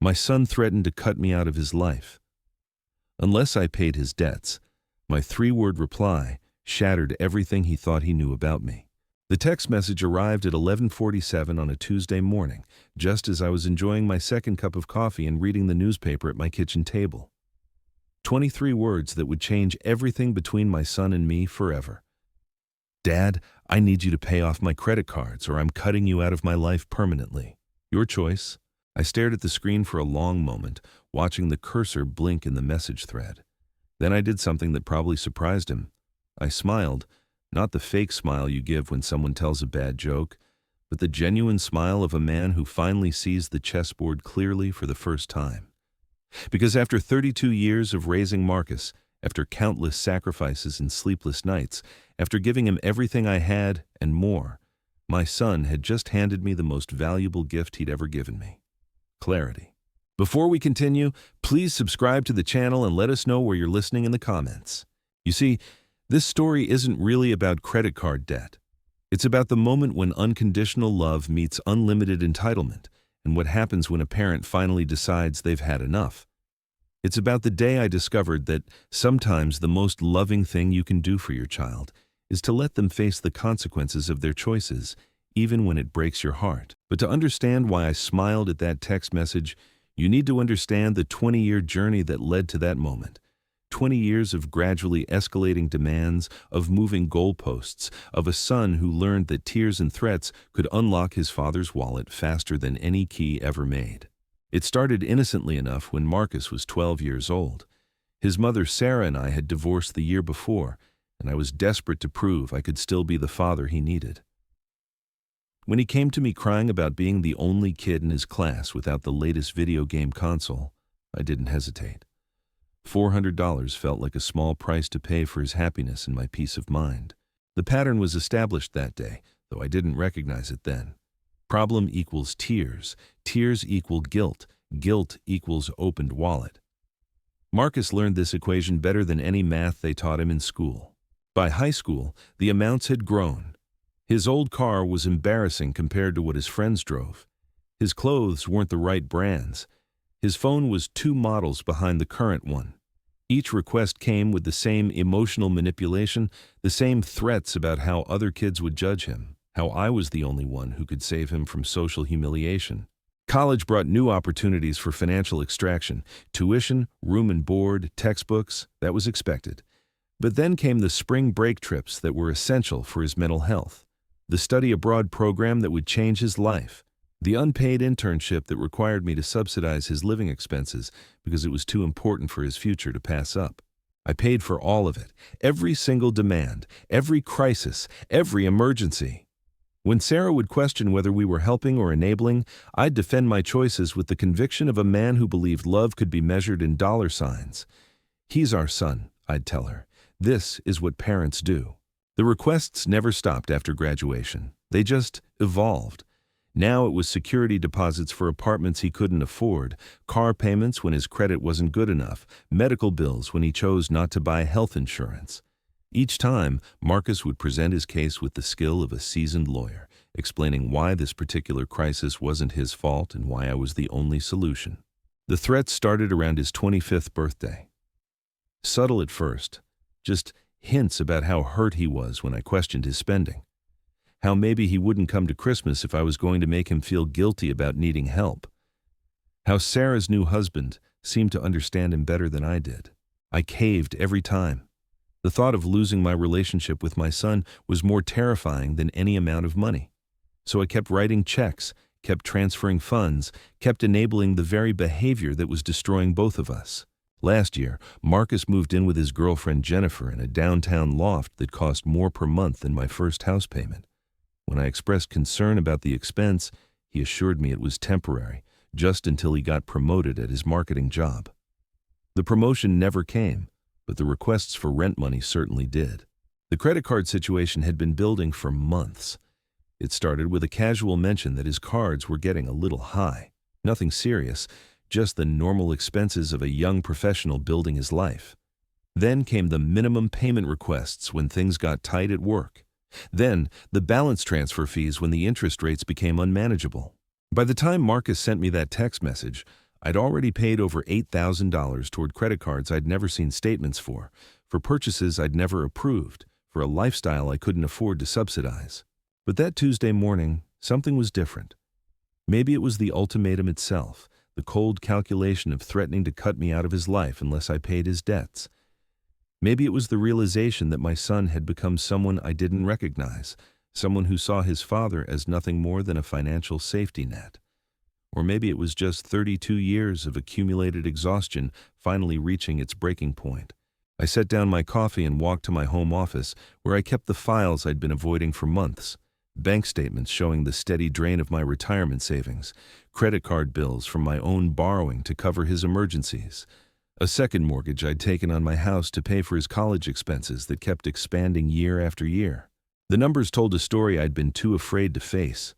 My son threatened to cut me out of his life. Unless I paid his debts, my three-word reply shattered everything he thought he knew about me. The text message arrived at 11:47 on a Tuesday morning, just as I was enjoying my second cup of coffee and reading the newspaper at my kitchen table. 23 words that would change everything between my son and me forever. Dad, I need you to pay off my credit cards or I'm cutting you out of my life permanently. Your choice. I stared at the screen for a long moment, watching the cursor blink in the message thread. Then I did something that probably surprised him. I smiled, not the fake smile you give when someone tells a bad joke, but the genuine smile of a man who finally sees the chessboard clearly for the first time. Because after 32 years of raising Marcus, after countless sacrifices and sleepless nights, after giving him everything I had and more, my son had just handed me the most valuable gift he'd ever given me: clarity. Before we continue, please subscribe to the channel and let us know where you're listening in the comments. You see, this story isn't really about credit card debt. It's about the moment when unconditional love meets unlimited entitlement, and what happens when a parent finally decides they've had enough. It's about the day I discovered that sometimes the most loving thing you can do for your child is to let them face the consequences of their choices, even when it breaks your heart. But to understand why I smiled at that text message, you need to understand the 20-year journey that led to that moment. 20 years of gradually escalating demands, of moving goalposts, of a son who learned that tears and threats could unlock his father's wallet faster than any key ever made. It started innocently enough when Marcus was 12 years old. His mother Sarah and I had divorced the year before, and I was desperate to prove I could still be the father he needed. When he came to me crying about being the only kid in his class without the latest video game console, I didn't hesitate. $400 felt like a small price to pay for his happiness and my peace of mind. The pattern was established that day, though I didn't recognize it then. Problem equals tears. Tears equal guilt. Guilt equals opened wallet. Marcus learned this equation better than any math they taught him in school. By high school, the amounts had grown. His old car was embarrassing compared to what his friends drove. His clothes weren't the right brands. His phone was 2 models behind the current one. Each request came with the same emotional manipulation, the same threats about how other kids would judge him, how I was the only one who could save him from social humiliation. College brought new opportunities for financial extraction: tuition, room and board, textbooks. That was expected. But then came the spring break trips that were essential for his mental health, the study abroad program that would change his life, the unpaid internship that required me to subsidize his living expenses because it was too important for his future to pass up. I paid for all of it, every single demand, every crisis, every emergency. When Sarah would question whether we were helping or enabling, I'd defend my choices with the conviction of a man who believed love could be measured in dollar signs. "He's our son," I'd tell her. "This is what parents do." The requests never stopped after graduation. They just evolved. Now it was security deposits for apartments he couldn't afford, car payments when his credit wasn't good enough, medical bills when he chose not to buy health insurance. Each time, Marcus would present his case with the skill of a seasoned lawyer, explaining why this particular crisis wasn't his fault and why I was the only solution. The threats started around his 25th birthday. Subtle at first, just hints about how hurt he was when I questioned his spending. How maybe he wouldn't come to Christmas if I was going to make him feel guilty about needing help. How Sarah's new husband seemed to understand him better than I did. I caved every time. The thought of losing my relationship with my son was more terrifying than any amount of money. So I kept writing checks, kept transferring funds, kept enabling the very behavior that was destroying both of us. Last year, Marcus moved in with his girlfriend Jennifer in a downtown loft that cost more per month than my first house payment. When I expressed concern about the expense, he assured me it was temporary, just until he got promoted at his marketing job. The promotion never came, but the requests for rent money certainly did. The credit card situation had been building for months. It started with a casual mention that his cards were getting a little high. Nothing serious, just the normal expenses of a young professional building his life. Then came the minimum payment requests when things got tight at work. Then the balance transfer fees when the interest rates became unmanageable. By the time Marcus sent me that text message, I'd already paid over $8,000 toward credit cards I'd never seen statements for purchases I'd never approved, for a lifestyle I couldn't afford to subsidize. But that Tuesday morning, something was different. Maybe it was the ultimatum itself, the cold calculation of threatening to cut me out of his life unless I paid his debts. Maybe it was the realization that my son had become someone I didn't recognize, someone who saw his father as nothing more than a financial safety net. Or maybe it was just 32 years of accumulated exhaustion finally reaching its breaking point. I set down my coffee and walked to my home office, where I kept the files I'd been avoiding for months. Bank statements showing the steady drain of my retirement savings, credit card bills from my own borrowing to cover his emergencies, a second mortgage I'd taken on my house to pay for his college expenses that kept expanding year after year. The numbers told a story I'd been too afraid to face.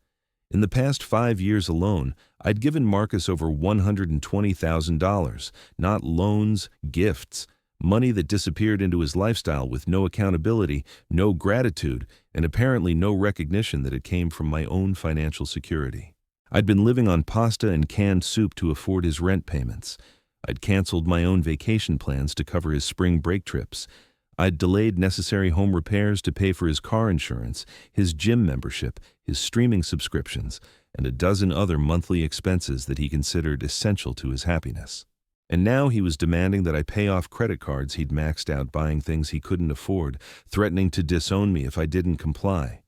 In the past 5 years alone, I'd given Marcus over $120,000, not loans, gifts, money that disappeared into his lifestyle with no accountability, no gratitude, and apparently no recognition that it came from my own financial security. I'd been living on pasta and canned soup to afford his rent payments. I'd canceled my own vacation plans to cover his spring break trips. I'd delayed necessary home repairs to pay for his car insurance, his gym membership, his streaming subscriptions, and a dozen other monthly expenses that he considered essential to his happiness. And now he was demanding that I pay off credit cards he'd maxed out buying things he couldn't afford, threatening to disown me if I didn't comply.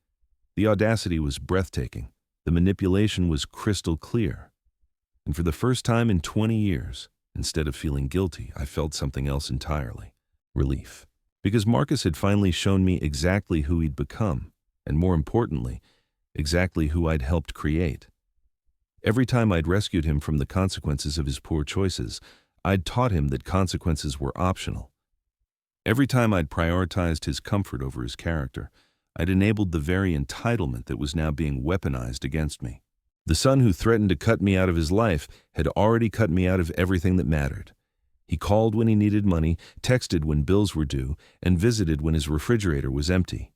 The audacity was breathtaking. The manipulation was crystal clear. And for the first time in 20 years, instead of feeling guilty, I felt something else entirely: relief. Because Marcus had finally shown me exactly who he'd become, and more importantly, exactly who I'd helped create. Every time I'd rescued him from the consequences of his poor choices, I'd taught him that consequences were optional. Every time I'd prioritized his comfort over his character, I'd enabled the very entitlement that was now being weaponized against me. The son who threatened to cut me out of his life had already cut me out of everything that mattered. He called when he needed money, texted when bills were due, and visited when his refrigerator was empty.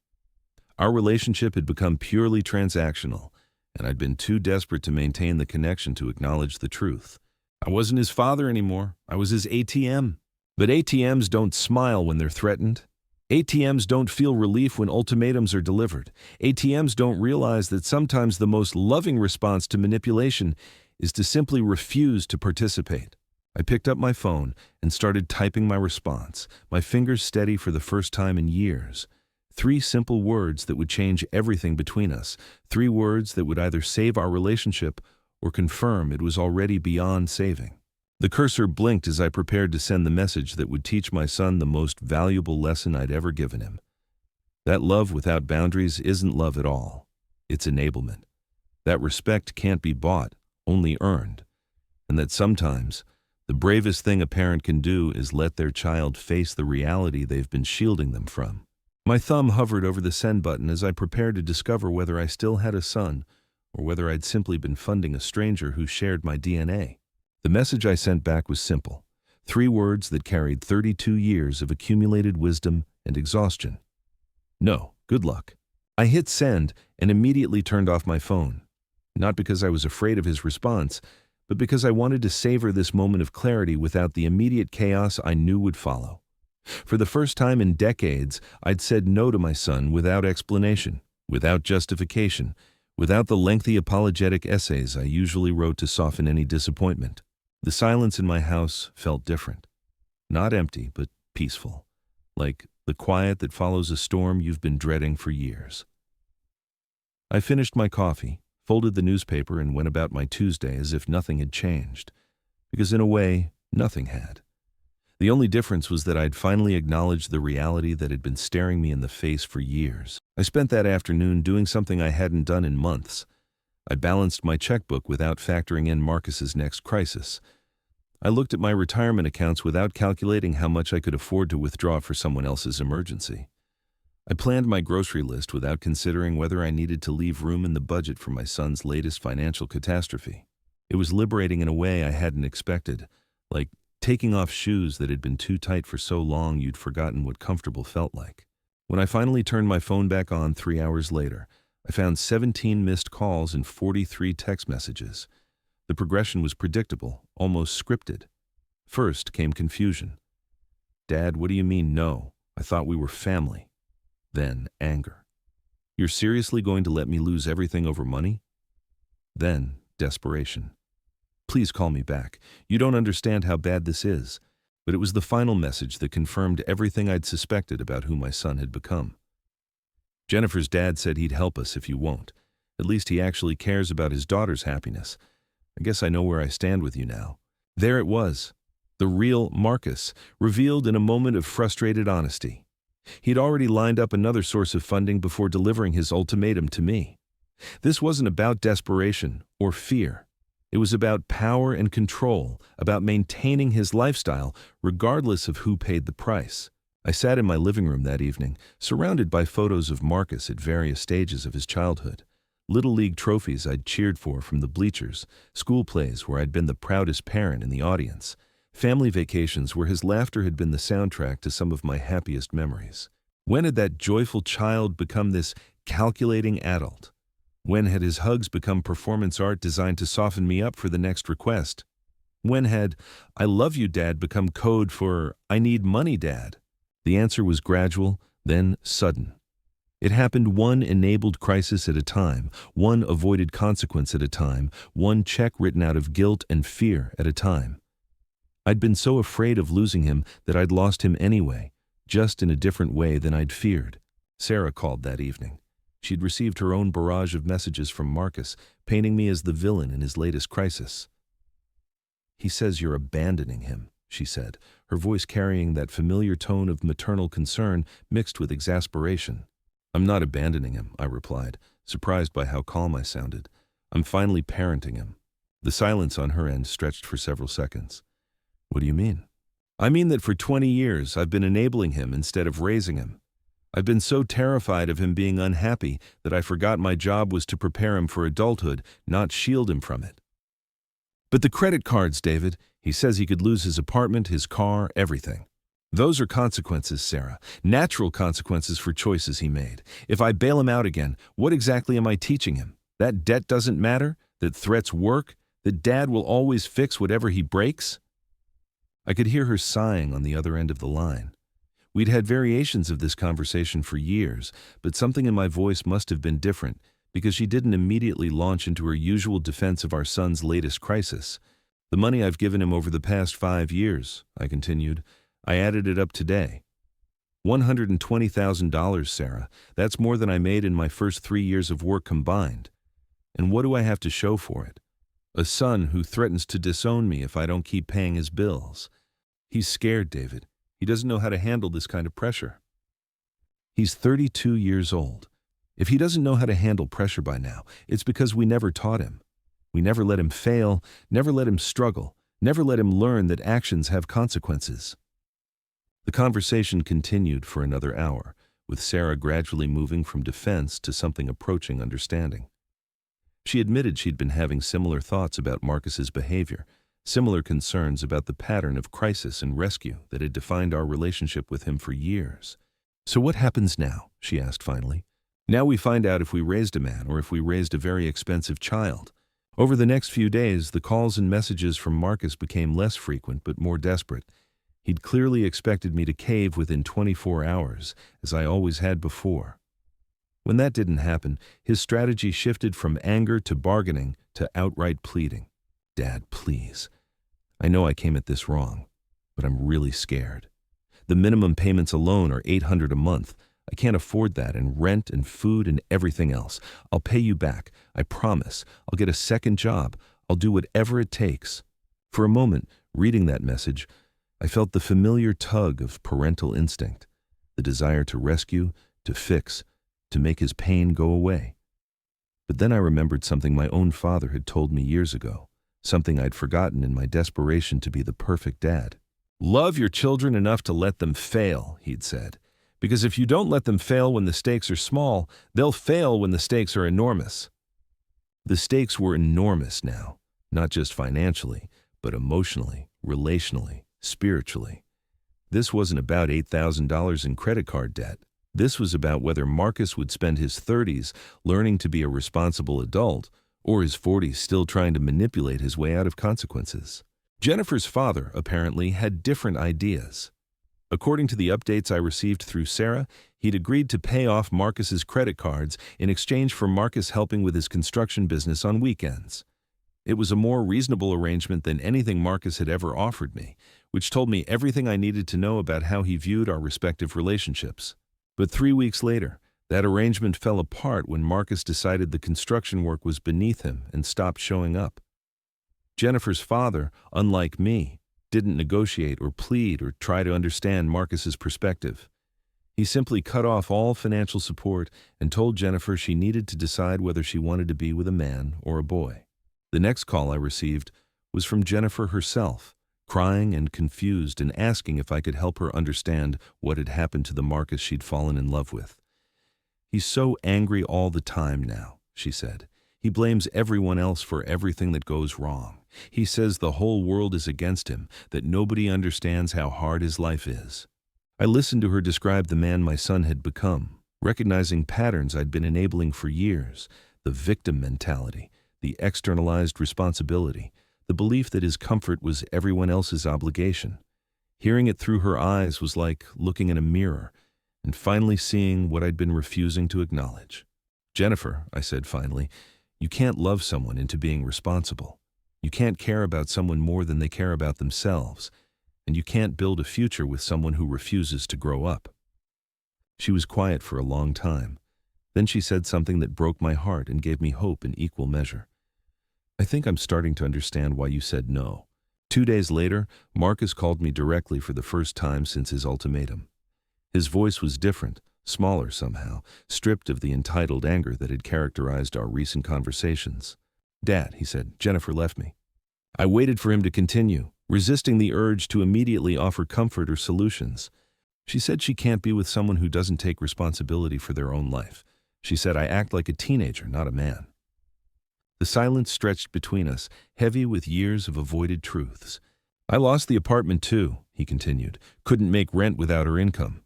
Our relationship had become purely transactional, and I'd been too desperate to maintain the connection to acknowledge the truth. I wasn't his father anymore. I was his ATM. But ATMs don't smile when they're threatened. ATMs don't feel relief when ultimatums are delivered. ATMs don't realize that sometimes the most loving response to manipulation is to simply refuse to participate. I picked up my phone and started typing my response, my fingers steady for the first time in years. 3 simple words that would change everything between us. 3 words that would either save our relationship or confirm it was already beyond saving. The cursor blinked as I prepared to send the message that would teach my son the most valuable lesson I'd ever given him. That love without boundaries isn't love at all. It's enablement. That respect can't be bought, only earned. And that sometimes the bravest thing a parent can do is let their child face the reality they've been shielding them from. My thumb hovered over the send button as I prepared to discover whether I still had a son or whether I'd simply been funding a stranger who shared my DNA. The message I sent back was simple: 3 words that carried 32 years of accumulated wisdom and exhaustion. No, good luck. I hit send and immediately turned off my phone. Not because I was afraid of his response, but because I wanted to savor this moment of clarity without the immediate chaos I knew would follow. For the first time in decades, I'd said no to my son without explanation, without justification, without the lengthy apologetic essays I usually wrote to soften any disappointment. The silence in my house felt different. Not empty, but peaceful. Like the quiet that follows a storm you've been dreading for years. I finished my coffee, folded the newspaper, and went about my Tuesday as if nothing had changed. Because in a way, nothing had. The only difference was that I'd finally acknowledged the reality that had been staring me in the face for years. I spent that afternoon doing something I hadn't done in months. I balanced my checkbook without factoring in Marcus's next crisis. I looked at my retirement accounts without calculating how much I could afford to withdraw for someone else's emergency. I planned my grocery list without considering whether I needed to leave room in the budget for my son's latest financial catastrophe. It was liberating in a way I hadn't expected, like taking off shoes that had been too tight for so long you'd forgotten what comfortable felt like. When I finally turned my phone back on 3 hours later, I found 17 missed calls and 43 text messages. The progression was predictable, almost scripted. First came confusion. "Dad, what do you mean no? I thought we were family." Then anger. "You're seriously going to let me lose everything over money?" Then desperation. "Please call me back. You don't understand how bad this is." But it was the final message that confirmed everything I'd suspected about who my son had become. "Jennifer's dad said he'd help us if you won't. At least he actually cares about his daughter's happiness. I guess I know where I stand with you now." There it was. The real Marcus, revealed in a moment of frustrated honesty. He'd already lined up another source of funding before delivering his ultimatum to me. This wasn't about desperation or fear. It was about power and control, about maintaining his lifestyle regardless of who paid the price. I sat in my living room that evening, surrounded by photos of Marcus at various stages of his childhood. Little league trophies I'd cheered for from the bleachers, school plays where I'd been the proudest parent in the audience, family vacations where his laughter had been the soundtrack to some of my happiest memories. When had that joyful child become this calculating adult? When had his hugs become performance art designed to soften me up for the next request? When had "I love you, Dad" become code for "I need money, Dad"? The answer was gradual, then sudden. It happened one enabled crisis at a time, one avoided consequence at a time, one check written out of guilt and fear at a time. I'd been so afraid of losing him that I'd lost him anyway, just in a different way than I'd feared. Sarah called that evening. She'd received her own barrage of messages from Marcus, painting me as the villain in his latest crisis. "He says you're abandoning him," she said, her voice carrying that familiar tone of maternal concern mixed with exasperation. "I'm not abandoning him," I replied, surprised by how calm I sounded. "I'm finally parenting him." The silence on her end stretched for several seconds. "What do you mean?" "I mean that for 20 years I've been enabling him instead of raising him. I've been so terrified of him being unhappy that I forgot my job was to prepare him for adulthood, not shield him from it." "But the credit cards, David. He says he could lose his apartment, his car, everything." "Those are consequences, Sarah. Natural consequences for choices he made. If I bail him out again, what exactly am I teaching him? That debt doesn't matter? That threats work? That Dad will always fix whatever he breaks?" I could hear her sighing on the other end of the line. We'd had variations of this conversation for years, but something in my voice must have been different, because she didn't immediately launch into her usual defense of our son's latest crisis. "The money I've given him over the past 5 years," I continued, "I added it up today. $120,000, Sarah. That's more than I made in my first 3 years of work combined. And what do I have to show for it? A son who threatens to disown me if I don't keep paying his bills. He's scared, David. He doesn't know how to handle this kind of pressure. He's 32 years old. If he doesn't know how to handle pressure by now, it's because we never taught him. We never let him fail, never let him struggle, never let him learn that actions have consequences." The conversation continued for another hour, with Sarah gradually moving from defense to something approaching understanding. She admitted she'd been having similar thoughts about Marcus's behavior, similar concerns about the pattern of crisis and rescue that had defined our relationship with him for years. "So what happens now?" she asked finally. "Now we find out if we raised a man or if we raised a very expensive child." Over the next few days, the calls and messages from Marcus became less frequent but more desperate. He'd clearly expected me to cave within 24 hours, as I always had before. When that didn't happen, his strategy shifted from anger to bargaining to outright pleading. "Dad, please. I know I came at this wrong, but I'm really scared. The minimum payments alone are $800 a month. I can't afford that, and rent and food and everything else. I'll pay you back. I promise. I'll get a second job. I'll do whatever it takes." For a moment, reading that message, I felt the familiar tug of parental instinct, the desire to rescue, to fix, to make his pain go away. But then I remembered something my own father had told me years ago, something I'd forgotten in my desperation to be the perfect dad. "Love your children enough to let them fail," he'd said. "Because if you don't let them fail when the stakes are small, they'll fail when the stakes are enormous." The stakes were enormous now, not just financially, but emotionally, relationally, spiritually. This wasn't about $8,000 in credit card debt. This was about whether Marcus would spend his 30s learning to be a responsible adult, or his 40s still trying to manipulate his way out of consequences. Jennifer's father, apparently, had different ideas. According to the updates I received through Sarah, he'd agreed to pay off Marcus's credit cards in exchange for Marcus helping with his construction business on weekends. It was a more reasonable arrangement than anything Marcus had ever offered me, which told me everything I needed to know about how he viewed our respective relationships. But 3 weeks later, that arrangement fell apart when Marcus decided the construction work was beneath him and stopped showing up. Jennifer's father, unlike me, didn't negotiate or plead or try to understand Marcus's perspective. He simply cut off all financial support and told Jennifer she needed to decide whether she wanted to be with a man or a boy. The next call I received was from Jennifer herself, crying and confused and asking if I could help her understand what had happened to the Marcus she'd fallen in love with. "He's so angry all the time now," she said. "He blames everyone else for everything that goes wrong. He says the whole world is against him, that nobody understands how hard his life is." I listened to her describe the man my son had become, recognizing patterns I'd been enabling for years: the victim mentality, the externalized responsibility, the belief that his comfort was everyone else's obligation. Hearing it through her eyes was like looking in a mirror and finally seeing what I'd been refusing to acknowledge. "Jennifer," I said finally, "you can't love someone into being responsible. You can't care about someone more than they care about themselves, and you can't build a future with someone who refuses to grow up." She was quiet for a long time. Then she said something that broke my heart and gave me hope in equal measure. "I think I'm starting to understand why you said no." 2 days later, Marcus called me directly for the first time since his ultimatum. His voice was different, smaller somehow, stripped of the entitled anger that had characterized our recent conversations. "Dad," he said, "Jennifer left me." I waited for him to continue, resisting the urge to immediately offer comfort or solutions. "She said she can't be with someone who doesn't take responsibility for their own life. She said I act like a teenager, not a man." The silence stretched between us, heavy with years of avoided truths. "I lost the apartment too," he continued. "Couldn't make rent without her income.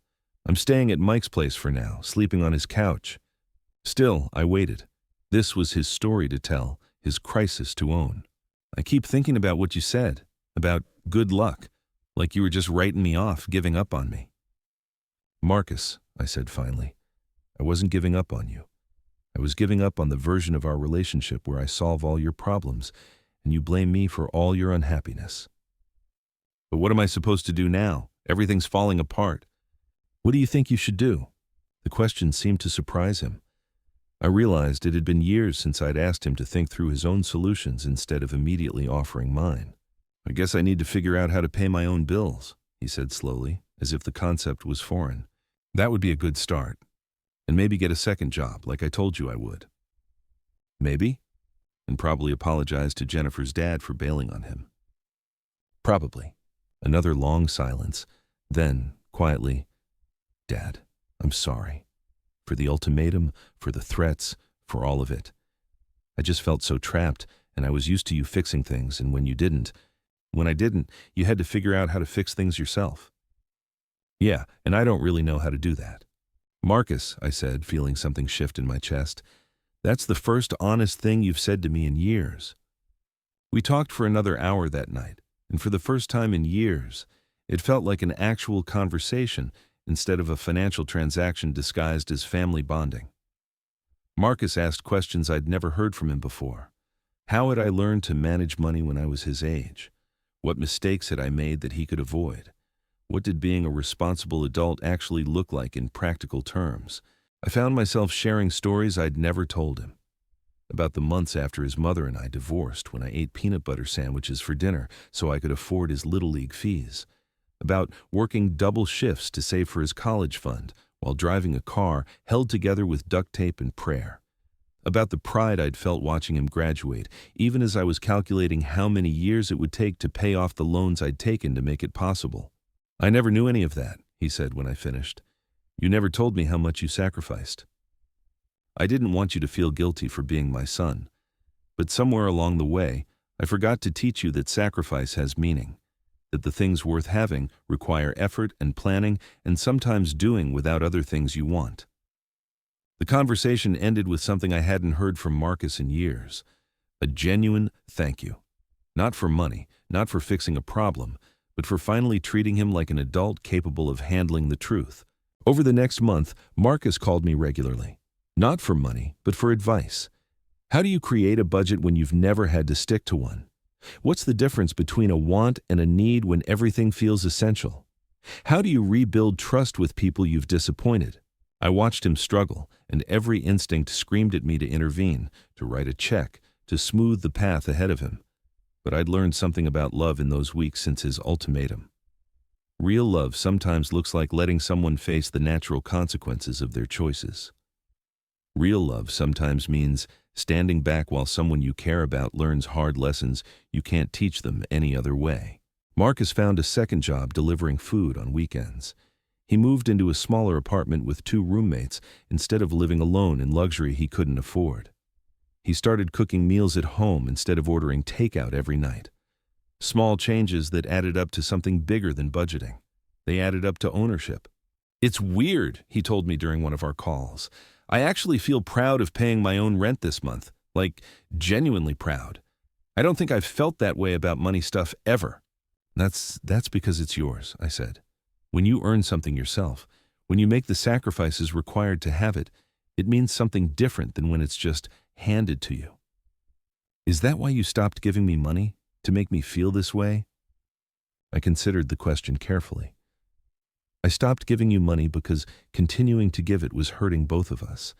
I'm staying at Mike's place for now, sleeping on his couch." Still, I waited. This was his story to tell, his crisis to own. "I keep thinking about what you said, about good luck, like you were just writing me off, giving up on me." "Marcus," I said finally, "I wasn't giving up on you. I was giving up on the version of our relationship where I solve all your problems and you blame me for all your unhappiness." "But what am I supposed to do now? Everything's falling apart." "What do you think you should do?" The question seemed to surprise him. I realized it had been years since I'd asked him to think through his own solutions instead of immediately offering mine. "I guess I need to figure out how to pay my own bills," he said slowly, as if the concept was foreign. "That would be a good start. And maybe get a second job, like I told you I would." "Maybe?" And probably apologize to Jennifer's dad for bailing on him. "Probably." Another long silence. Then, quietly, "Dad, I'm sorry. For the ultimatum, for the threats, for all of it. I just felt so trapped, and I was used to you fixing things, and when I didn't, you had to figure out how to fix things yourself." "Yeah, and I don't really know how to do that." "Marcus," I said, feeling something shift in my chest, "that's the first honest thing you've said to me in years." We talked for another hour that night, and for the first time in years, it felt like an actual conversation instead of a financial transaction disguised as family bonding. Marcus asked questions I'd never heard from him before. How had I learned to manage money when I was his age? What mistakes had I made that he could avoid? What did being a responsible adult actually look like in practical terms? I found myself sharing stories I'd never told him. About the months after his mother and I divorced, when I ate peanut butter sandwiches for dinner so I could afford his Little League fees. About working double shifts to save for his college fund while driving a car held together with duct tape and prayer. About the pride I'd felt watching him graduate, even as I was calculating how many years it would take to pay off the loans I'd taken to make it possible. "I never knew any of that," he said when I finished. "You never told me how much you sacrificed." "I didn't want you to feel guilty for being my son. But somewhere along the way, I forgot to teach you that sacrifice has meaning, that the things worth having require effort and planning and sometimes doing without other things you want." The conversation ended with something I hadn't heard from Marcus in years, A genuine thank you. Not for money, not for fixing a problem, but for finally treating him like an adult capable of handling the truth. Over the next month, Marcus called me regularly. Not for money, but for advice. How do you create a budget when you've never had to stick to one? What's the difference between a want and a need when everything feels essential? How do you rebuild trust with people you've disappointed? I watched him struggle, and every instinct screamed at me to intervene, to write a check, to smooth the path ahead of him. But I'd learned something about love in those weeks since his ultimatum. Real love sometimes looks like letting someone face the natural consequences of their choices. Real love sometimes means standing back while someone you care about learns hard lessons you can't teach them any other way. Marcus found a second job delivering food on weekends. He moved into a smaller apartment with 2 roommates instead of living alone in luxury he couldn't afford. He started cooking meals at home instead of ordering takeout every night. Small changes that added up to something bigger than budgeting. They added up to ownership. "It's weird," he told me during one of our calls. "I actually feel proud of paying my own rent this month. Like, genuinely proud. I don't think I've felt that way about money stuff ever." That's because it's yours," I said. "When you earn something yourself, when you make the sacrifices required to have it, it means something different than when it's just handed to you." "Is that why you stopped giving me money? To make me feel this way?" I considered the question carefully. "I stopped giving you money because continuing to give it was hurting both of us.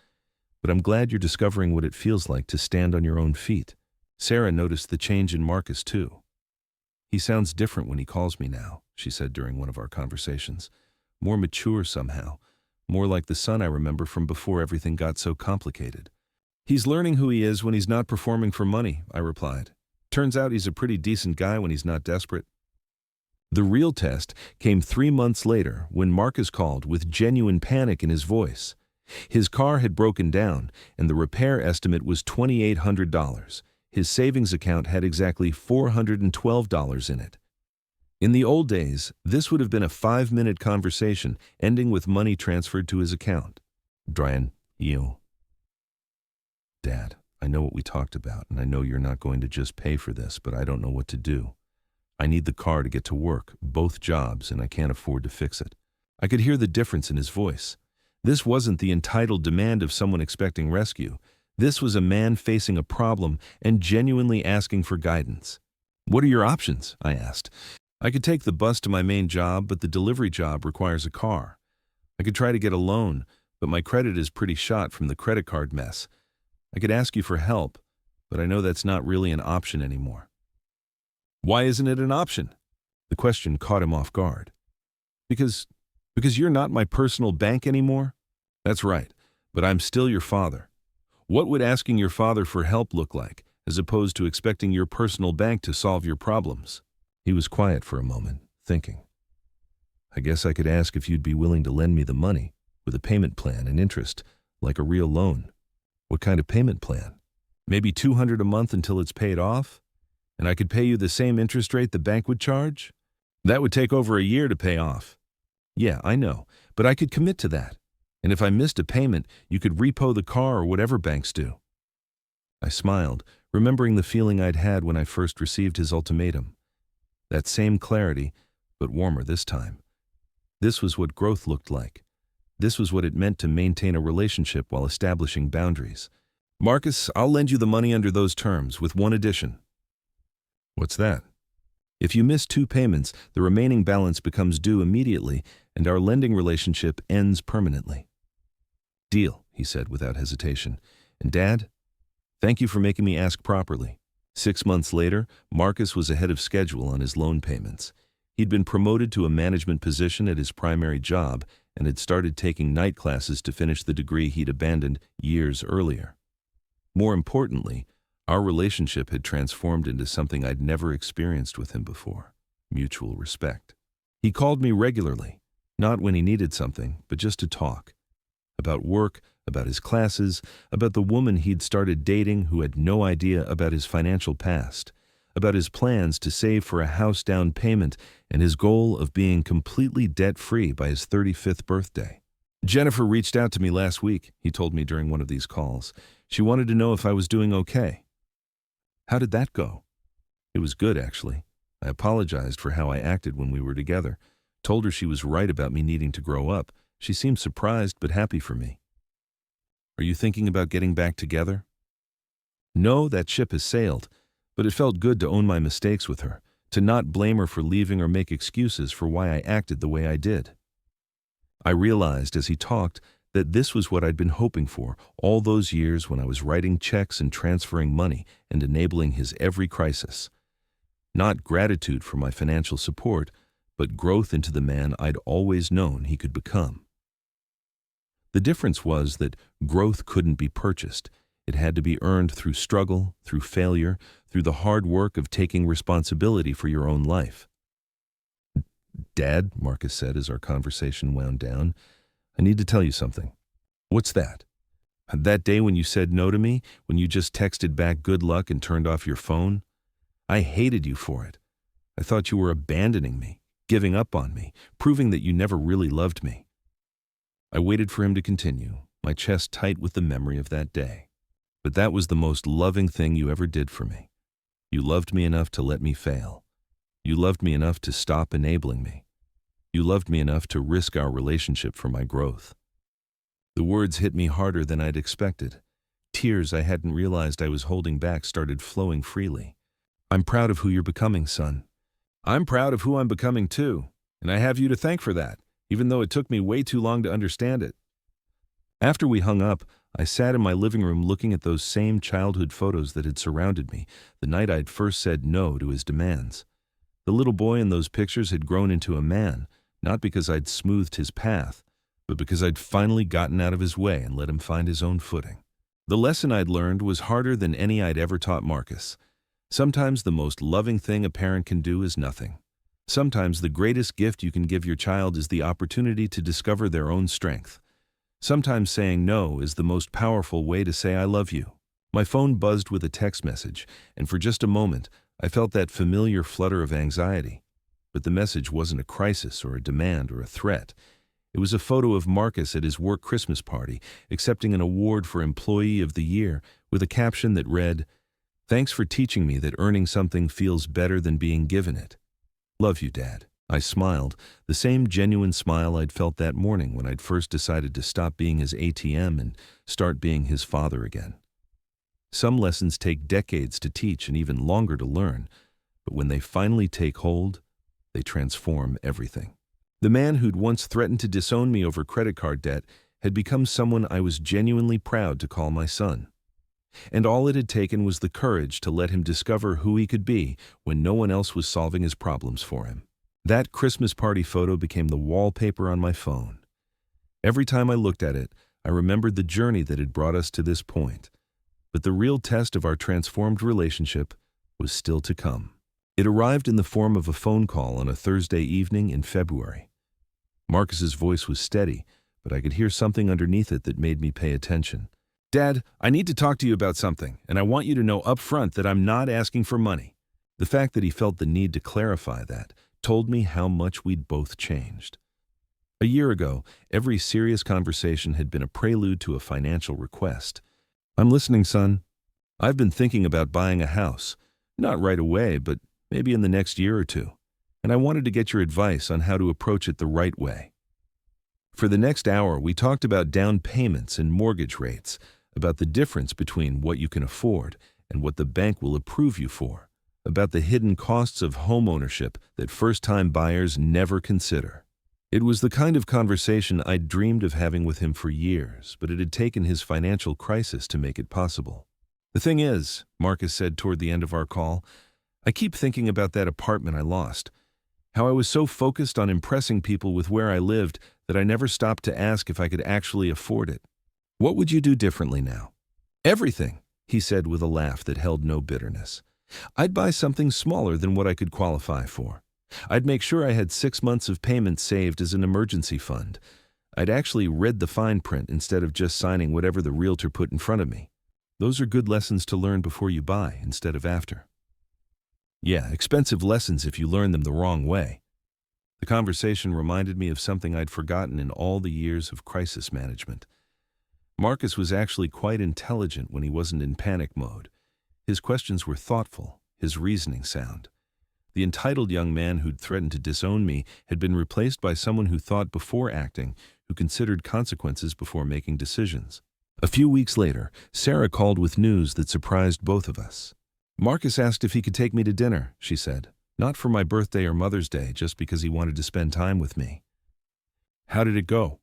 But I'm glad you're discovering what it feels like to stand on your own feet." Sarah noticed the change in Marcus too. "He sounds different when he calls me now," she said during one of our conversations. "More mature somehow, more like the son I remember from before everything got so complicated." "He's learning who he is when he's not performing for money," I replied. "Turns out he's a pretty decent guy when he's not desperate." The real test came 3 months later when Marcus called with genuine panic in his voice. His car had broken down, and the repair estimate was $2,800. His savings account had exactly $412 in it. In the old days, this would have been a 5-minute conversation ending with money transferred to his account. "Brian, Dad, I know what we talked about, and I know you're not going to just pay for this, but I don't know what to do. I need the car to get to work, both jobs, and I can't afford to fix it." I could hear the difference in his voice. This wasn't the entitled demand of someone expecting rescue. This was a man facing a problem and genuinely asking for guidance. "What are your options?" I asked. "I could take the bus to my main job, but the delivery job requires a car. I could try to get a loan, but my credit is pretty shot from the credit card mess. I could ask you for help, but I know that's not really an option anymore." "Why isn't it an option?" The question caught him off guard. Because you're not my personal bank anymore?" "That's right, but I'm still your father. What would asking your father for help look like, as opposed to expecting your personal bank to solve your problems?" He was quiet for a moment, thinking. "I guess I could ask if you'd be willing to lend me the money, with a payment plan and interest, like a real loan." "What kind of payment plan?" "Maybe $200 a month until it's paid off? And I could pay you the same interest rate the bank would charge?" "That would take over a year to pay off." "Yeah, I know, but I could commit to that. And if I missed a payment, you could repo the car or whatever banks do." I smiled, remembering the feeling I'd had when I first received his ultimatum. That same clarity, but warmer this time. This was what growth looked like. This was what it meant to maintain a relationship while establishing boundaries. "Marcus, I'll lend you the money under those terms, with one addition." "What's that?" "If you miss 2 payments, the remaining balance becomes due immediately, and our lending relationship ends permanently." "Deal," he said without hesitation. "And Dad, thank you for making me ask properly." 6 months later, Marcus was ahead of schedule on his loan payments. He'd been promoted to a management position at his primary job and had started taking night classes to finish the degree he'd abandoned years earlier. More importantly, our relationship had transformed into something I'd never experienced with him before: mutual respect. He called me regularly, not when he needed something, but just to talk. About work, about his classes, about the woman he'd started dating who had no idea about his financial past, about his plans to save for a house down payment and his goal of being completely debt-free by his 35th birthday. "Jennifer reached out to me last week," he told me during one of these calls. "She wanted to know if I was doing okay." How did that go? It was good, actually. I apologized for how I acted when we were together, told her she was right about me needing to grow up. She seemed surprised but happy for me. Are you thinking about getting back together? No, that ship has sailed, but it felt good to own my mistakes with her, to not blame her for leaving or make excuses for why I acted the way I did. I realized as he talked that this was what I'd been hoping for all those years when I was writing checks and transferring money and enabling his every crisis. Not gratitude for my financial support, but growth into the man I'd always known he could become. The difference was that growth couldn't be purchased. It had to be earned through struggle, through failure, through the hard work of taking responsibility for your own life. "Dad," Marcus said as our conversation wound down, "I need to tell you something." "What's that?" "That day when you said no to me, when you just texted back good luck and turned off your phone, I hated you for it. I thought you were abandoning me, giving up on me, proving that you never really loved me." I waited for him to continue, my chest tight with the memory of that day. "But that was the most loving thing you ever did for me. You loved me enough to let me fail. You loved me enough to stop enabling me. You loved me enough to risk our relationship for my growth." The words hit me harder than I'd expected. Tears I hadn't realized I was holding back started flowing freely. "I'm proud of who you're becoming, son." "I'm proud of who I'm becoming too, and I have you to thank for that, even though it took me way too long to understand it." After we hung up, I sat in my living room looking at those same childhood photos that had surrounded me the night I'd first said no to his demands. The little boy in those pictures had grown into a man, not because I'd smoothed his path, but because I'd finally gotten out of his way and let him find his own footing. The lesson I'd learned was harder than any I'd ever taught Marcus. Sometimes the most loving thing a parent can do is nothing. Sometimes the greatest gift you can give your child is the opportunity to discover their own strength. Sometimes saying no is the most powerful way to say I love you. My phone buzzed with a text message, and for just a moment, I felt that familiar flutter of anxiety. But the message wasn't a crisis or a demand or a threat. It was a photo of Marcus at his work Christmas party, accepting an award for Employee of the Year, with a caption that read, "Thanks for teaching me that earning something feels better than being given it. Love you, Dad." I smiled, the same genuine smile I'd felt that morning when I'd first decided to stop being his ATM and start being his father again. Some lessons take decades to teach and even longer to learn, but when they finally take hold, they transform everything. The man who'd once threatened to disown me over credit card debt had become someone I was genuinely proud to call my son. And all it had taken was the courage to let him discover who he could be when no one else was solving his problems for him. That Christmas party photo became the wallpaper on my phone. Every time I looked at it, I remembered the journey that had brought us to this point. But the real test of our transformed relationship was still to come. It arrived in the form of a phone call on a Thursday evening in February. Marcus's voice was steady, but I could hear something underneath it that made me pay attention. "Dad, I need to talk to you about something, and I want you to know up front that I'm not asking for money." The fact that he felt the need to clarify that told me how much we'd both changed. A year ago, every serious conversation had been a prelude to a financial request. "I'm listening, son. I've been thinking about buying a house. Not right away, but maybe in the next year or two. And I wanted to get your advice on how to approach it the right way." For the next hour, we talked about down payments and mortgage rates, about the difference between what you can afford and what the bank will approve you for, about the hidden costs of homeownership that first-time buyers never consider. It was the kind of conversation I'd dreamed of having with him for years, but it had taken his financial crisis to make it possible. "The thing is," Marcus said toward the end of our call, "I keep thinking about that apartment I lost. How I was so focused on impressing people with where I lived that I never stopped to ask if I could actually afford it. What would you do differently now?" "Everything," he said with a laugh that held no bitterness. "I'd buy something smaller than what I could qualify for. I'd make sure I had 6 months of payments saved as an emergency fund. I'd actually read the fine print instead of just signing whatever the realtor put in front of me. Those are good lessons to learn before you buy instead of after." Yeah, expensive lessons if you learn them the wrong way. The conversation reminded me of something I'd forgotten in all the years of crisis management. Marcus was actually quite intelligent when he wasn't in panic mode. His questions were thoughtful, his reasoning sound. The entitled young man who'd threatened to disown me had been replaced by someone who thought before acting, who considered consequences before making decisions. A few weeks later, Sarah called with news that surprised both of us. "Marcus asked if he could take me to dinner," she said. "Not for my birthday or Mother's Day, just because he wanted to spend time with me." "How did it go?"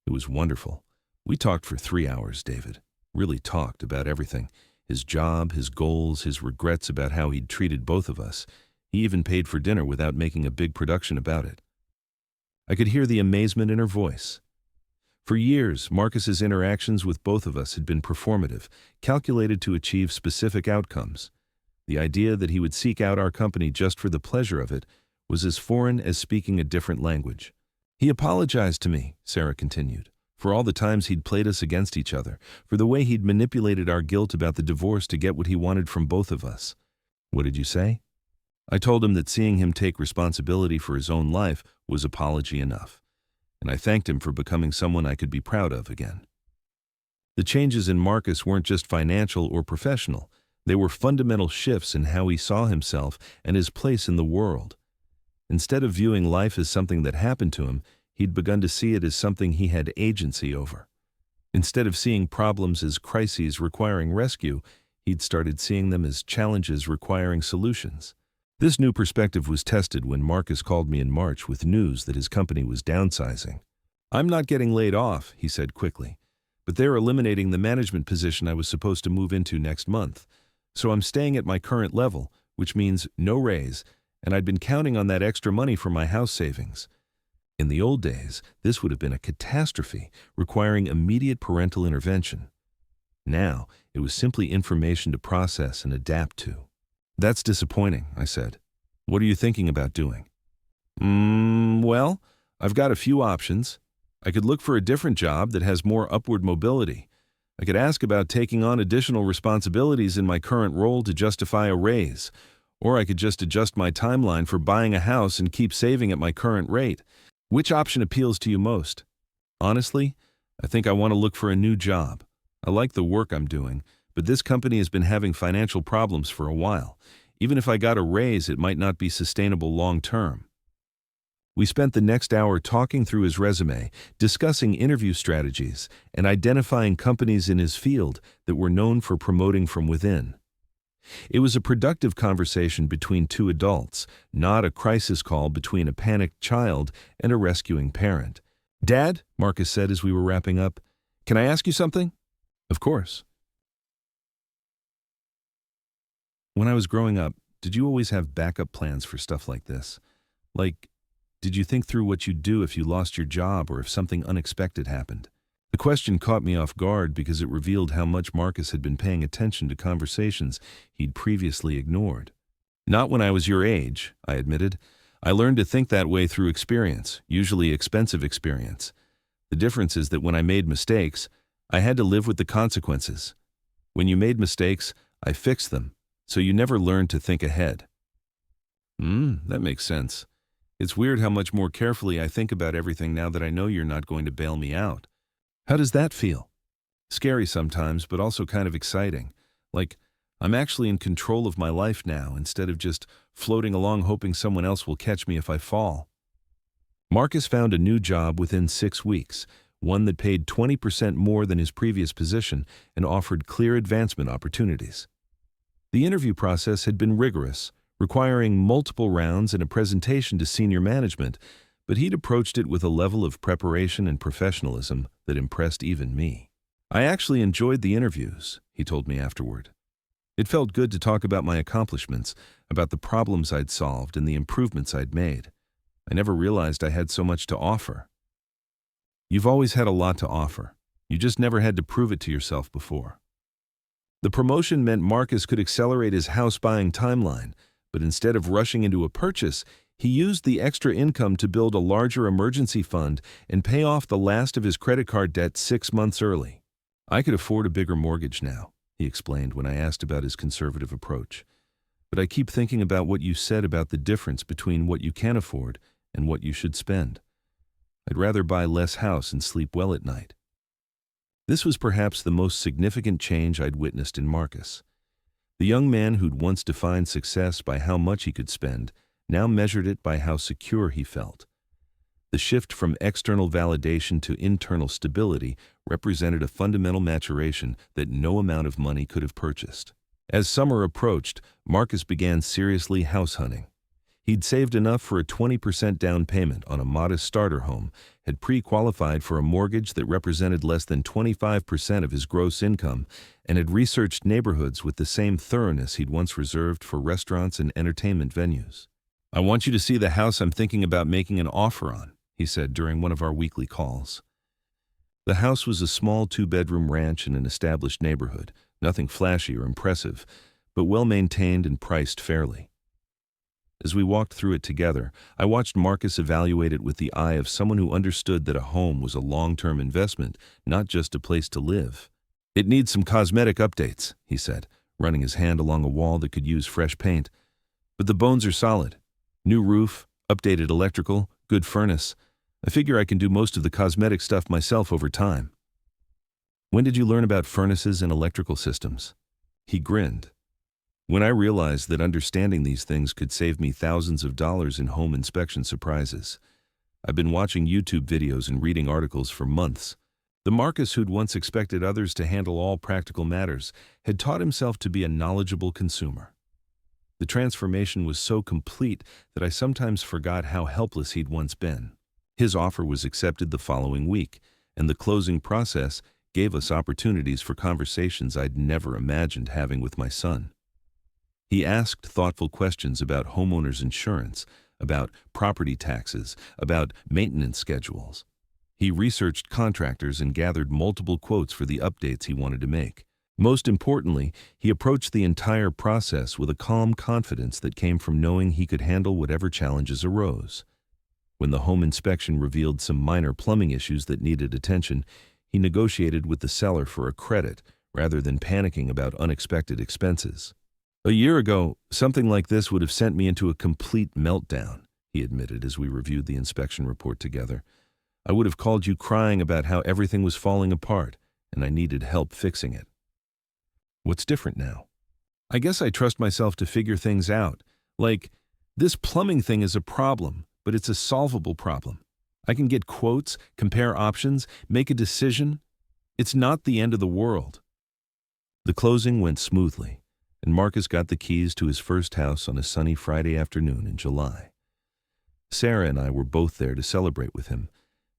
"It was wonderful. We talked for 3 hours, David. Really talked about everything. His job, his goals, his regrets about how he'd treated both of us. He even paid for dinner without making a big production about it." I could hear the amazement in her voice. For years, Marcus's interactions with both of us had been performative, calculated to achieve specific outcomes. The idea that he would seek out our company just for the pleasure of it was as foreign as speaking a different language. "He apologized to me," Sarah continued, "for all the times he'd played us against each other, for the way he'd manipulated our guilt about the divorce to get what he wanted from both of us." "What did you say?" I told him that seeing him take responsibility for his own life was apology enough, and I thanked him for becoming someone I could be proud of again. The changes in Marcus weren't just financial or professional. They were fundamental shifts in how he saw himself and his place in the world. Instead of viewing life as something that happened to him, he'd begun to see it as something he had agency over. Instead of seeing problems as crises requiring rescue, he'd started seeing them as challenges requiring solutions. This new perspective was tested when Marcus called me in March with news that his company was downsizing. "I'm not getting laid off," he said quickly, "but they're eliminating the management position I was supposed to move into next month. So I'm staying at my current level, which means no raise, and I'd been counting on that extra money for my house savings." In the old days, this would have been a catastrophe, requiring immediate parental intervention. Now, it was simply information to process and adapt to. "That's disappointing," I said. "What are you thinking about doing?" Well, I've got a few options. I could look for a different job that has more upward mobility. I could ask about taking on additional responsibilities in my current role to justify a raise. Or I could just adjust my timeline for buying a house and keep saving at my current rate. Which option appeals to you most?" "Honestly, I think I want to look for a new job. I like the work I'm doing, but this company has been having financial problems for a while. Even if I got a raise, it might not be sustainable long term." We spent the next hour talking through his resume, discussing interview strategies, and identifying companies in his field that were known for promoting from within. It was a productive conversation between two adults, not a crisis call between a panicked child and a rescuing parent. "Dad," Marcus said as we were wrapping up, "can I ask you something?" "Of course." "When I was growing up, did you always have backup plans for stuff like this? Like, did you think through what you'd do if you lost your job or if something unexpected happened?" The question caught me off guard because it revealed how much Marcus had been paying attention to conversations he'd previously ignored. "Not when I was your age," I admitted. "I learned to think that way through experience, usually expensive experience. The difference is that when I made mistakes, I had to live with the consequences. When you made mistakes, I fixed them, so you never learned to think ahead." That makes sense. It's weird how much more carefully I think about everything now that I know you're not going to bail me out. How does that feel? Scary sometimes, but also kind of exciting. Like, I'm actually in control of my life now instead of just floating along hoping someone else will catch me if I fall. Marcus found a new job within 6 weeks, one that paid 20% more than his previous position and offered clear advancement opportunities. The interview process had been rigorous, requiring multiple rounds and a presentation to senior management, but he'd approached it with a level of preparation and professionalism that impressed even me. "I actually enjoyed the interviews," he told me afterward. "It felt good to talk about my accomplishments, about the problems I'd solved and the improvements I'd made. I never realized I had so much to offer." "You've always had a lot to offer. You just never had to prove it to yourself before." The promotion meant Marcus could accelerate his house buying timeline, but instead of rushing into a purchase, he used the extra income to build a larger emergency fund and pay off the last of his credit card debt 6 months early. "I could afford a bigger mortgage now," he explained when I asked about his conservative approach. "But I keep thinking about what you said about the difference between what you can afford and what you should spend. I'd rather buy less house and sleep well at night." This was perhaps the most significant change I'd witnessed in Marcus. The young man who'd once defined success by how much he could spend now measured it by how secure he felt. The shift from external validation to internal stability represented a fundamental maturation that no amount of money could have purchased. As summer approached, Marcus began seriously house hunting. He'd saved enough for a 20% down payment on a modest starter home, had pre-qualified for a mortgage that represented less than 25% of his gross income, and had researched neighborhoods with the same thoroughness he'd once reserved for restaurants and entertainment venues. "I want you to see the house I'm thinking about making an offer on," he said during one of our weekly calls. The house was a small 2-bedroom ranch in an established neighborhood, nothing flashy or impressive, but well-maintained and priced fairly. As we walked through it together, I watched Marcus evaluate it with the eye of someone who understood that a home was a long-term investment, not just a place to live. "It needs some cosmetic updates," he said, running his hand along a wall that could use fresh paint. "But the bones are solid. New roof, updated electrical, good furnace. I figure I can do most of the cosmetic stuff myself over time." "When did you learn about furnaces and electrical systems?" He grinned. "When I realized that understanding these things could save me thousands of dollars in home inspection surprises. I've been watching YouTube videos and reading articles for months." The Marcus who'd once expected others to handle all practical matters had taught himself to be a knowledgeable consumer. The transformation was so complete that I sometimes forgot how helpless he'd once been. His offer was accepted the following week, and the closing process gave us opportunities for conversations I'd never imagined having with my son. He asked thoughtful questions about homeowners insurance, about property taxes, about maintenance schedules. He researched contractors and gathered multiple quotes for the updates he wanted to make. Most importantly, he approached the entire process with a calm confidence that came from knowing he could handle whatever challenges arose. When the home inspection revealed some minor plumbing issues that needed attention, he negotiated with the seller for a credit rather than panicking about unexpected expenses. "A year ago, something like this would have sent me into a complete meltdown," he admitted as we reviewed the inspection report together. "I would have called you crying about how everything was falling apart, and I needed help fixing it." "What's different now?" "I guess I trust myself to figure things out. Like, this plumbing thing is a problem, but it's a solvable problem. I can get quotes, compare options, make a decision. It's not the end of the world." The closing went smoothly, and Marcus got the keys to his first house on a sunny Friday afternoon in July. Sarah and I were both there to celebrate with him,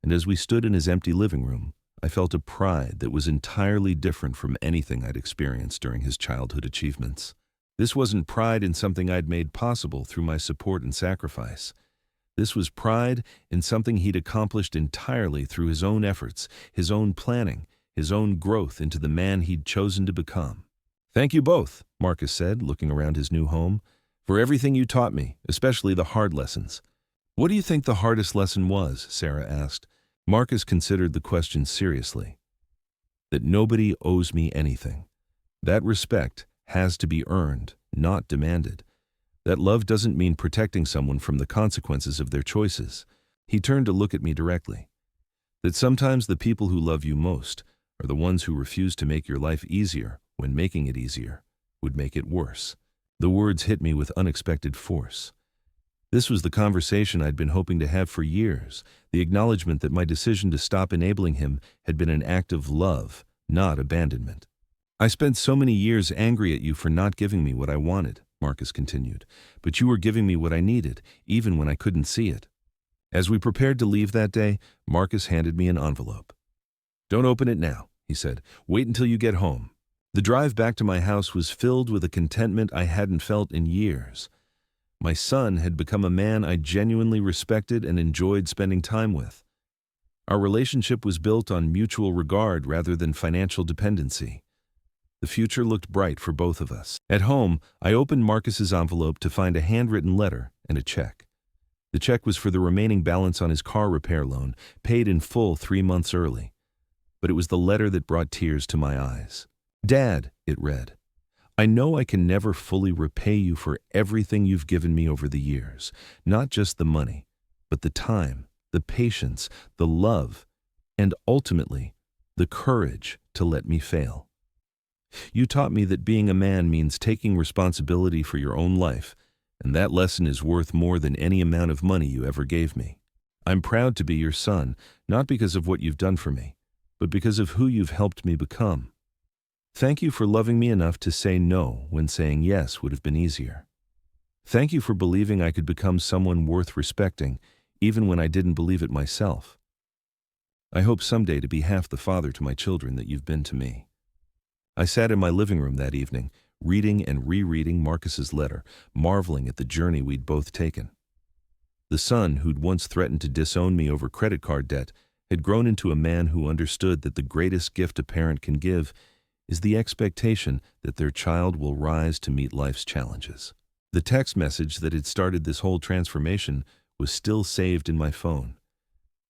and as we stood in his empty living room, I felt a pride that was entirely different from anything I'd experienced during his childhood achievements. This wasn't pride in something I'd made possible through my support and sacrifice. This was pride in something he'd accomplished entirely through his own efforts, his own planning, his own growth into the man he'd chosen to become. "Thank you both," Marcus said, looking around his new home, "for everything you taught me, especially the hard lessons." "What do you think the hardest lesson was?" Sarah asked. Marcus considered the question seriously. "That nobody owes me anything. That respect has to be earned, not demanded. That love doesn't mean protecting someone from the consequences of their choices." He turned to look at me directly. "That sometimes the people who love you most are the ones who refuse to make your life easier when making it easier would make it worse." The words hit me with unexpected force. This was the conversation I'd been hoping to have for years, the acknowledgement that my decision to stop enabling him had been an act of love, not abandonment. "I spent so many years angry at you for not giving me what I wanted," Marcus continued, "but you were giving me what I needed, even when I couldn't see it." As we prepared to leave that day, Marcus handed me an envelope. "Don't open it now," he said. "Wait until you get home." The drive back to my house was filled with a contentment I hadn't felt in years. My son had become a man I genuinely respected and enjoyed spending time with. Our relationship was built on mutual regard rather than financial dependency. The future looked bright for both of us. At home, I opened Marcus's envelope to find a handwritten letter and a check. The check was for the remaining balance on his car repair loan, paid in full 3 months early. But it was the letter that brought tears to my eyes. "Dad," it read, "I know I can never fully repay you for everything you've given me over the years, not just the money, but the time, the patience, the love, and ultimately, the courage to let me fail. You taught me that being a man means taking responsibility for your own life, and that lesson is worth more than any amount of money you ever gave me. I'm proud to be your son, not because of what you've done for me, but because of who you've helped me become. Thank you for loving me enough to say no when saying yes would have been easier. Thank you for believing I could become someone worth respecting, even when I didn't believe it myself. I hope someday to be half the father to my children that you've been to me. I sat in my living room that evening, reading and rereading Marcus's letter, marveling at the journey we'd both taken. The son who'd once threatened to disown me over credit card debt had grown into a man who understood that the greatest gift a parent can give is the expectation that their child will rise to meet life's challenges. The text message that had started this whole transformation was still saved in my phone.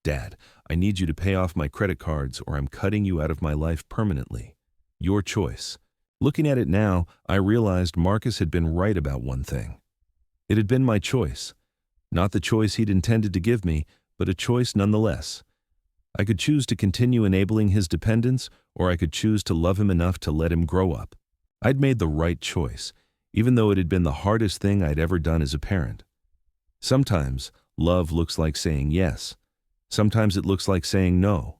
Dad, I need you to pay off my credit cards or I'm cutting you out of my life permanently. Your choice. Looking at it now, I realized Marcus had been right about one thing. It had been my choice. Not the choice he'd intended to give me, but a choice nonetheless. I could choose to continue enabling his dependence, or I could choose to love him enough to let him grow up. I'd made the right choice, even though it had been the hardest thing I'd ever done as a parent. Sometimes, love looks like saying yes. Sometimes it looks like saying no.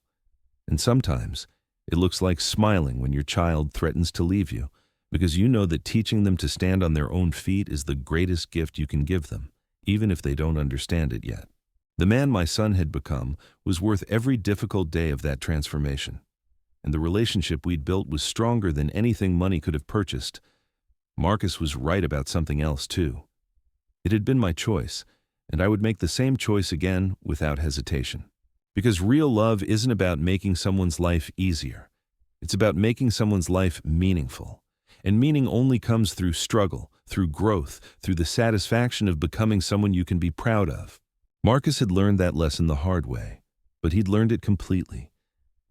And sometimes, it looks like smiling when your child threatens to leave you, because you know that teaching them to stand on their own feet is the greatest gift you can give them, even if they don't understand it yet. The man my son had become was worth every difficult day of that transformation, and the relationship we'd built was stronger than anything money could have purchased. Marcus was right about something else, too. It had been my choice, and I would make the same choice again without hesitation. Because real love isn't about making someone's life easier. It's about making someone's life meaningful. And meaning only comes through struggle, through growth, through the satisfaction of becoming someone you can be proud of. Marcus had learned that lesson the hard way, but he'd learned it completely.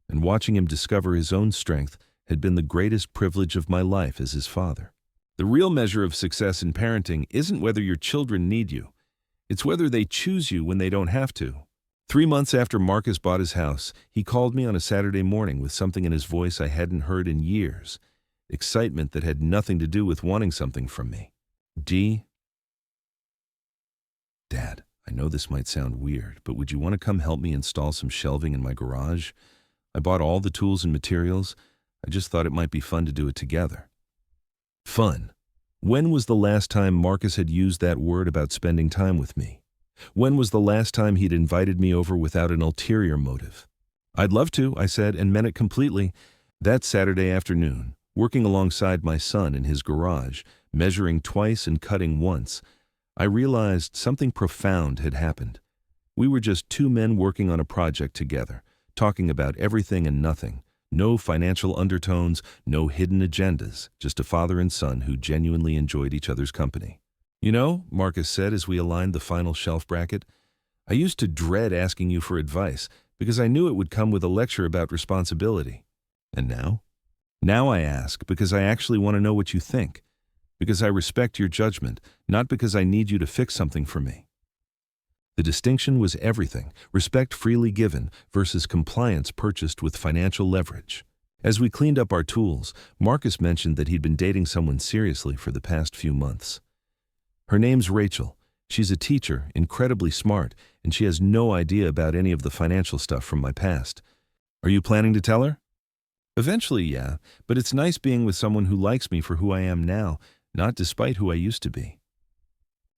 And watching him discover his own strength had been the greatest privilege of my life as his father. The real measure of success in parenting isn't whether your children need you. It's whether they choose you when they don't have to. 3 months after Marcus bought his house, he called me on a Saturday morning with something in his voice I hadn't heard in years. Excitement that had nothing to do with wanting something from me. Dad, I know this might sound weird, but would you want to come help me install some shelving in my garage? I bought all the tools and materials. I just thought it might be fun to do it together. Fun. When was the last time Marcus had used that word about spending time with me? When was the last time he'd invited me over without an ulterior motive? I'd love to, I said, and meant it completely. That Saturday afternoon, working alongside my son in his garage, measuring twice and cutting once, I realized something profound had happened. We were just two men working on a project together, talking about everything and nothing. No financial undertones, no hidden agendas, just a father and son who genuinely enjoyed each other's company. You know, Marcus said as we aligned the final shelf bracket, I used to dread asking you for advice because I knew it would come with a lecture about responsibility. And now? Now I ask because I actually want to know what you think, because I respect your judgment, not because I need you to fix something for me. The distinction was everything, respect freely given versus compliance purchased with financial leverage. As we cleaned up our tools, Marcus mentioned that he'd been dating someone seriously for the past few months. Her name's Rachel. She's a teacher, incredibly smart, and she has no idea about any of the financial stuff from my past. Are you planning to tell her? Eventually, yeah, but it's nice being with someone who likes me for who I am now, not despite who I used to be.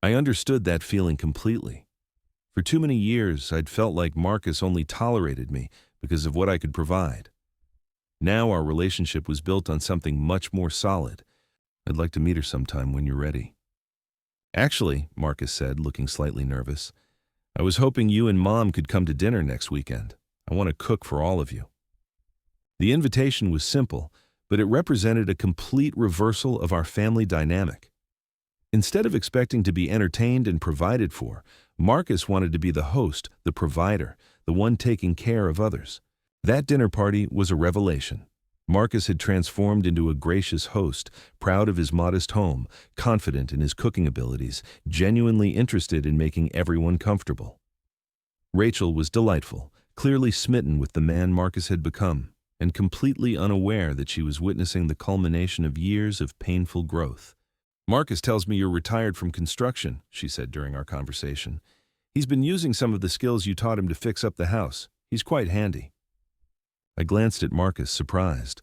I understood that feeling completely. For too many years, I'd felt like Marcus only tolerated me because of what I could provide. Now our relationship was built on something much more solid. I'd like to meet her sometime when you're ready. Actually, Marcus said, looking slightly nervous, I was hoping you and Mom could come to dinner next weekend. I want to cook for all of you. The invitation was simple, but it represented a complete reversal of our family dynamic. Instead of expecting to be entertained and provided for, Marcus wanted to be the host, the provider, the one taking care of others. That dinner party was a revelation. Marcus had transformed into a gracious host, proud of his modest home, confident in his cooking abilities, genuinely interested in making everyone comfortable. Rachel was delightful, clearly smitten with the man Marcus had become. and completely unaware that she was witnessing the culmination of years of painful growth. "Marcus tells me you're retired from construction," she said during our conversation. "He's been using some of the skills you taught him to fix up the house. He's quite handy." I glanced at Marcus, surprised.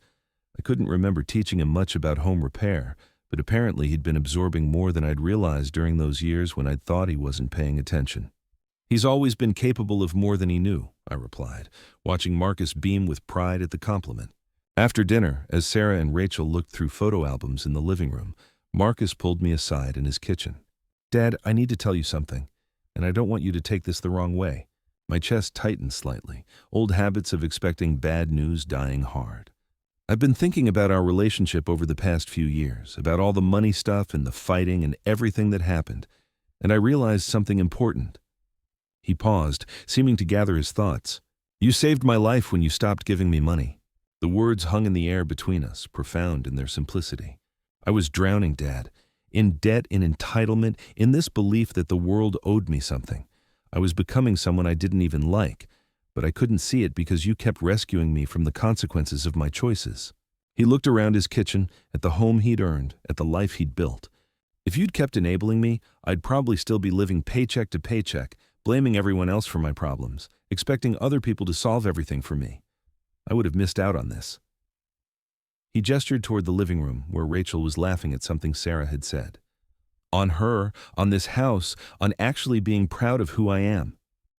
I couldn't remember teaching him much about home repair, but apparently he'd been absorbing more than I'd realized during those years when I'd thought he wasn't paying attention. "He's always been capable of more than he knew," I replied, watching Marcus beam with pride at the compliment. After dinner, as Sarah and Rachel looked through photo albums in the living room, Marcus pulled me aside in his kitchen. "Dad, I need to tell you something, and I don't want you to take this the wrong way." My chest tightened slightly, old habits of expecting bad news dying hard. "I've been thinking about our relationship over the past few years, about all the money stuff and the fighting and everything that happened, and I realized something important." He paused, seeming to gather his thoughts. "You saved my life when you stopped giving me money." The words hung in the air between us, profound in their simplicity. I was drowning, Dad, in debt, in entitlement, in this belief that the world owed me something. I was becoming someone I didn't even like, but I couldn't see it because you kept rescuing me from the consequences of my choices. He looked around his kitchen, at the home he'd earned, at the life he'd built. "If you'd kept enabling me, I'd probably still be living paycheck to paycheck, blaming everyone else for my problems, expecting other people to solve everything for me. I would have missed out on this." He gestured toward the living room, where Rachel was laughing at something Sarah had said. "On her, on this house, on actually being proud of who I am."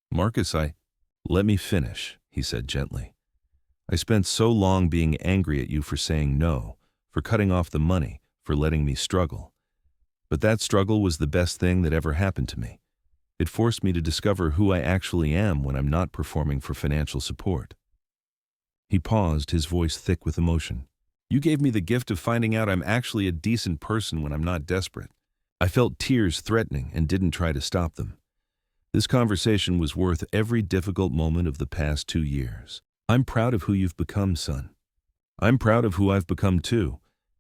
"Marcus, Let me finish," he said gently. "I spent so long being angry at you for saying no, for cutting off the money, for letting me struggle. But that struggle was the best thing that ever happened to me. It forced me to discover who I actually am when I'm not performing for financial support." He paused, his voice thick with emotion. "You gave me the gift of finding out I'm actually a decent person when I'm not desperate." I felt tears threatening and didn't try to stop them. This conversation was worth every difficult moment of the past 2 years. "I'm proud of who you've become, son. I'm proud of who I've become too,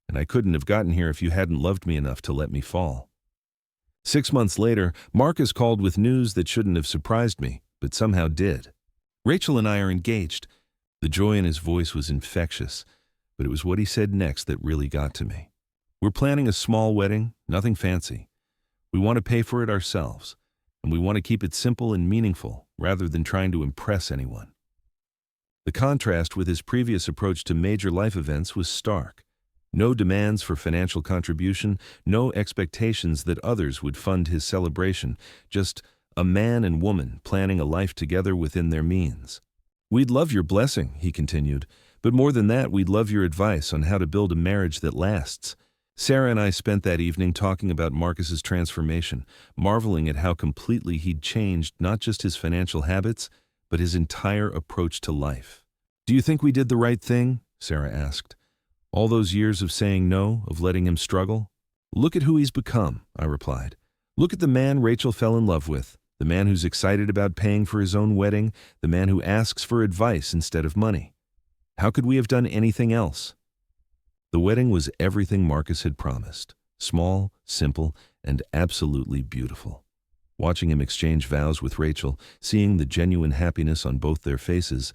and I couldn't have gotten here if you hadn't loved me enough to let me fall." 6 months later, Marcus called with news that shouldn't have surprised me, but somehow did. "Rachel and I are engaged." The joy in his voice was infectious, but it was what he said next that really got to me. "We're planning a small wedding, nothing fancy. We want to pay for it ourselves, and we want to keep it simple and meaningful rather than trying to impress anyone." The contrast with his previous approach to major life events was stark. No demands for financial contribution, no expectations that others would fund his celebration, just a man and woman planning a life together within their means. "We'd love your blessing," he continued, "but more than that, we'd love your advice on how to build a marriage that lasts." Sarah and I spent that evening talking about Marcus's transformation, marveling at how completely he'd changed not just his financial habits, but his entire approach to life. "Do you think we did the right thing?" Sarah asked. "All those years of saying no, of letting him struggle?" "Look at who he's become," I replied. "Look at the man Rachel fell in love with, the man who's excited about paying for his own wedding, the man who asks for advice instead of money. How could we have done anything else?" The wedding was everything Marcus had promised, small, simple, and absolutely beautiful. Watching him exchange vows with Rachel, seeing the genuine happiness on both their faces,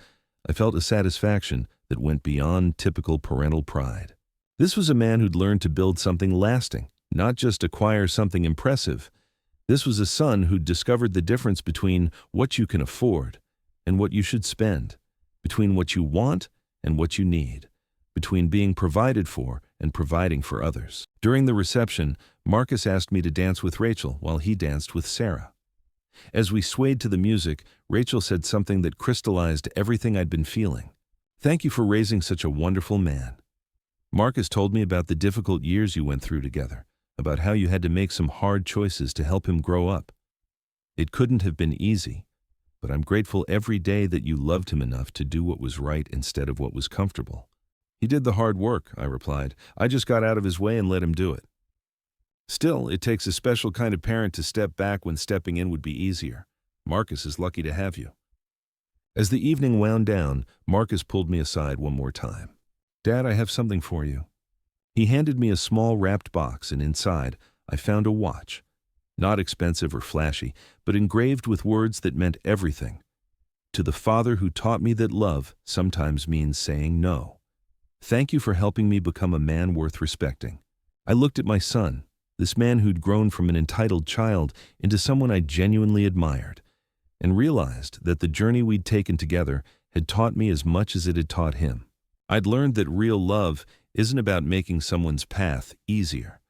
I felt a satisfaction that went beyond typical parental pride. This was a man who'd learned to build something lasting, not just acquire something impressive. This was a son who'd discovered the difference between what you can afford and what you should spend, between what you want and what you need, between being provided for and providing for others. During the reception, Marcus asked me to dance with Rachel while he danced with Sarah. As we swayed to the music, Rachel said something that crystallized everything I'd been feeling. "Thank you for raising such a wonderful man." Marcus told me about the difficult years you went through together, about how you had to make some hard choices to help him grow up. "It couldn't have been easy, but I'm grateful every day that you loved him enough to do what was right instead of what was comfortable." "He did the hard work," I replied. "I just got out of his way and let him do it." "Still, it takes a special kind of parent to step back when stepping in would be easier. Marcus is lucky to have you." As the evening wound down, Marcus pulled me aside one more time. "Dad, I have something for you." He handed me a small wrapped box, and inside, I found a watch. Not expensive or flashy, but engraved with words that meant everything. To the father who taught me that love sometimes means saying no. Thank you for helping me become a man worth respecting. I looked at my son, this man who'd grown from an entitled child into someone I genuinely admired, and realized that the journey we'd taken together had taught me as much as it had taught him. I'd learned that real love isn't about making someone's path easier.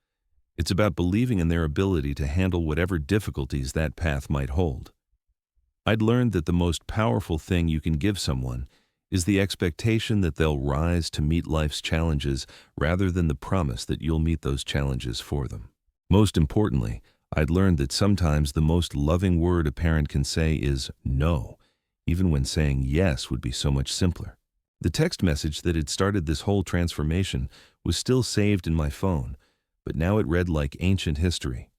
It's about believing in their ability to handle whatever difficulties that path might hold. I'd learned that the most powerful thing you can give someone is the expectation that they'll rise to meet life's challenges rather than the promise that you'll meet those challenges for them. Most importantly, I'd learned that sometimes the most loving word a parent can say is no, even when saying yes would be so much simpler. The text message that had started this whole transformation was still saved in my phone, but now it read like ancient history.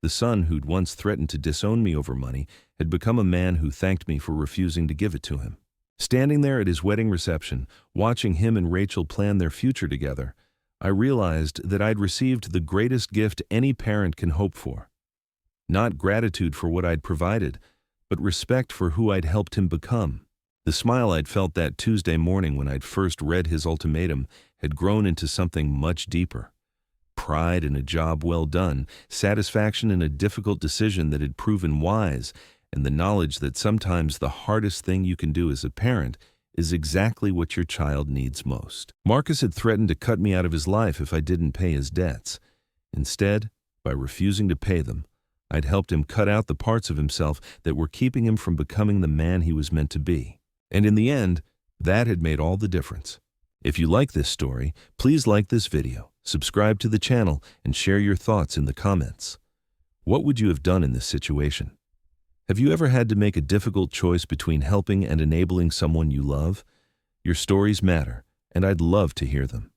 The son who'd once threatened to disown me over money had become a man who thanked me for refusing to give it to him. Standing there at his wedding reception, watching him and Rachel plan their future together, I realized that I'd received the greatest gift any parent can hope for. Not gratitude for what I'd provided, but respect for who I'd helped him become. The smile I'd felt that Tuesday morning when I'd first read his ultimatum had grown into something much deeper. Pride in a job well done, satisfaction in a difficult decision that had proven wise, and the knowledge that sometimes the hardest thing you can do as a parent is exactly what your child needs most. Marcus had threatened to cut me out of his life if I didn't pay his debts. Instead, by refusing to pay them, I'd helped him cut out the parts of himself that were keeping him from becoming the man he was meant to be. And in the end, that had made all the difference. If you like this story, please like this video, subscribe to the channel, and share your thoughts in the comments. What would you have done in this situation? Have you ever had to make a difficult choice between helping and enabling someone you love? Your stories matter, and I'd love to hear them.